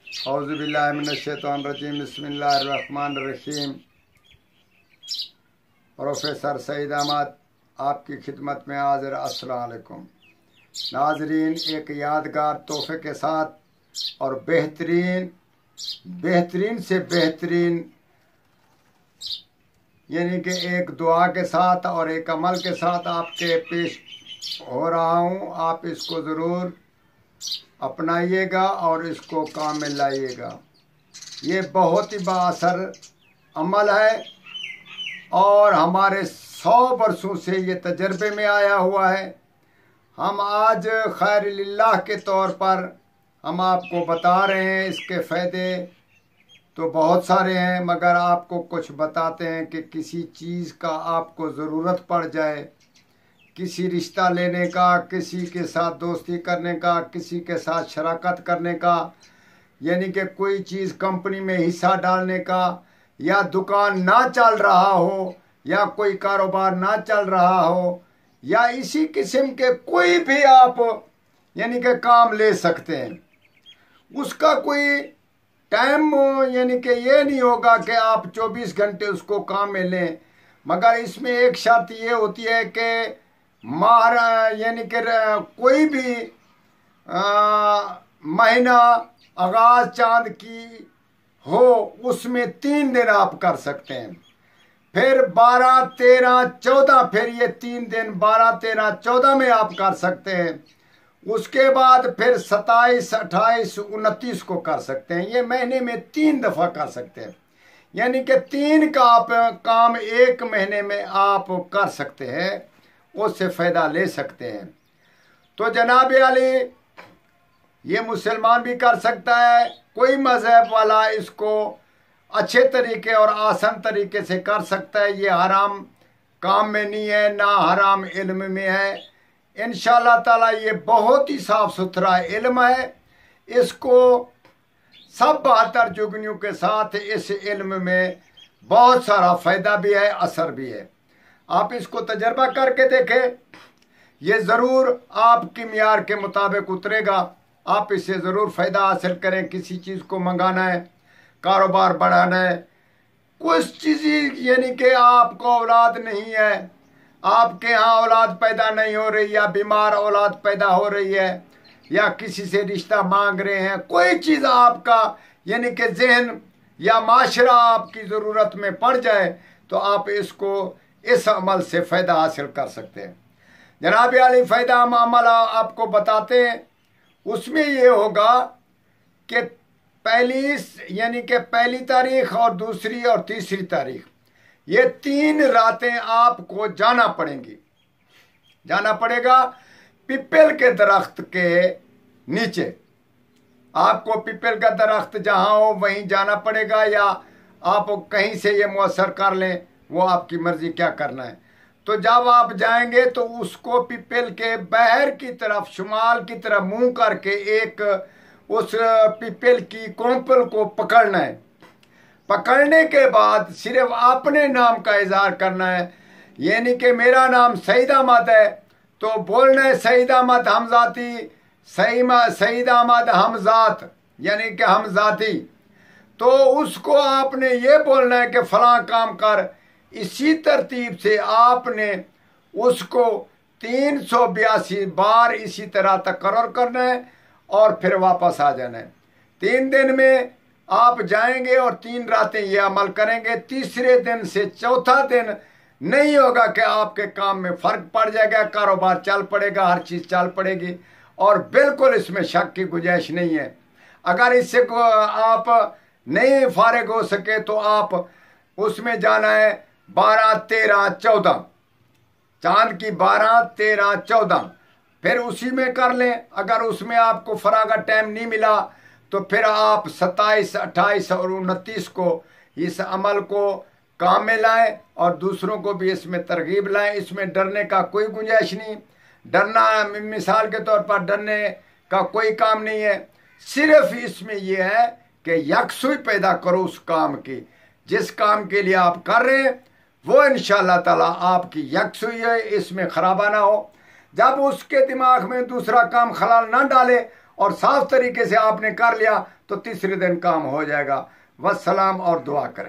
औज़ुबिल्लाहिमिनश्शैतानिर्रजीम बिस्मिल्लाहिर्रहमानिर्रहीम। प्रोफेसर सईद अहमद आपकी खिदमत में हाजिर। अस्सलाम वालेकुम नाजरीन, एक यादगार तोहफे के साथ और बेहतरीन से बेहतरीन यानी कि एक दुआ के साथ और एक अमल के साथ आपके पेश हो रहा हूँ। आप इसको ज़रूर अपनाइएगा और इसको काम में लाइएगा। ये बहुत ही बाअसर अमल है और हमारे 100 वर्षों से ये तजर्बे में आया हुआ है। हम आज खैर लिल्लाह के तौर पर हम आपको बता रहे हैं। इसके फ़ायदे तो बहुत सारे हैं, मगर आपको कुछ बताते हैं कि किसी चीज़ का आपको ज़रूरत पड़ जाए, किसी रिश्ता लेने का, किसी के साथ दोस्ती करने का, किसी के साथ शराकत करने का, यानी कि कोई चीज़ कंपनी में हिस्सा डालने का, या दुकान ना चल रहा हो, या कोई कारोबार ना चल रहा हो, या इसी किस्म के कोई भी आप यानी कि काम ले सकते हैं। उसका कोई टाइम यानी कि ये नहीं होगा कि आप 24 घंटे उसको काम में लें, मगर इसमें एक शर्त ये होती है कि यानी कि कोई भी महीना आगाज चांद की हो उसमें 3 दिन आप कर सकते हैं। फिर 12, 13, 14 फिर ये 3 दिन 12, 13, 14 में आप कर सकते हैं। उसके बाद फिर 27, 28, 29 को कर सकते हैं। ये महीने में 3 दफ़ा कर सकते हैं, यानी कि 3 का आप काम एक महीने में आप कर सकते हैं, उससे फ़ायदा ले सकते हैं। तो जनाब अली, ये मुसलमान भी कर सकता है, कोई मज़हब वाला इसको अच्छे तरीके और आसान तरीके से कर सकता है। ये हराम काम में नहीं है, ना हराम इल्म में है। इंशाअल्लाह ताला ये बहुत ही साफ़ सुथरा इल्म है। इसको सब 72 जुगनियों के साथ इस इल्म में बहुत सारा फ़ायदा भी है, असर भी है। आप इसको तजर्बा करके देखें, ये ज़रूर आपकी मियार के मुताबिक उतरेगा। आप इससे ज़रूर फ़ायदा हासिल करें। किसी चीज़ को मंगाना है, कारोबार बढ़ाना है, कुछ चीज़ यानी कि आपको औलाद नहीं है, आपके यहाँ औलाद पैदा नहीं हो रही, या बीमार औलाद पैदा हो रही है, या किसी से रिश्ता मांग रहे हैं, कोई चीज़ आपका यानी कि जहन या माशरा आपकी ज़रूरत में पड़ जाए, तो आप इसको इस अमल से फ़ायदा हासिल कर सकते हैं। जनाब अली, फ़ायदा हम अमल आपको बताते हैं। उसमें ये होगा कि पहली तारीख और दूसरी और तीसरी तारीख, ये 3 रातें आपको जाना पड़ेगा पिपल के दरख्त के नीचे। आपको पिपल का दरख्त जहाँ हो वहीं जाना पड़ेगा, या आप कहीं से ये मुयस्सर कर लें, वो आपकी मर्जी क्या करना है। तो जब आप जाएंगे तो उसको पिपल के बाहर की तरफ, शुमाल की तरफ मुंह करके एक उस पिपल की कोंपल को पकड़ना है। पकड़ने के बाद सिर्फ अपने नाम का इजहार करना है, यानी कि मेरा नाम सईद अहमद है, तो बोलना है सईद अहमद हमजाती, सईद अहमद हमजात, यानी कि हमजाती। तो उसको आपने ये बोलना है कि फलां काम कर। इसी तरतीब से आपने उसको 382 बार इसी तरह तकर्रर करना है और फिर वापस आ जाना है। 3 दिन में आप जाएंगे और 3 रातें ये अमल करेंगे। तीसरे दिन से चौथा दिन नहीं होगा कि आपके काम में फ़र्क पड़ जाएगा, कारोबार चल पड़ेगा, हर चीज़ चल पड़ेगी, और बिल्कुल इसमें शक की गुंजाइश नहीं है। अगर इससे आप नहीं फारिग हो सके तो आप उसमें जाना है 12, 13, 14, चांद की 12, 13, 14, फिर उसी में कर लें। अगर उसमें आपको फरागा टाइम नहीं मिला तो फिर आप 27, 28 और 29 को इस अमल को काम में लाएं और दूसरों को भी इसमें तरगीब लाएं। इसमें डरने का कोई गुंजाइश नहीं। डरना, मिसाल के तौर पर डरने का कोई काम नहीं है। सिर्फ इसमें यह है कि यकसुई पैदा करो उस काम की, जिस काम के लिए आप कर रहे हैं वो इंशाअल्लाह ताला आपकी यकसुई है, इसमें खराबा ना हो। जब उसके दिमाग में दूसरा काम खलाल ना डाले और साफ तरीके से आपने कर लिया तो तीसरे दिन काम हो जाएगा। वस्सलाम और दुआ करें।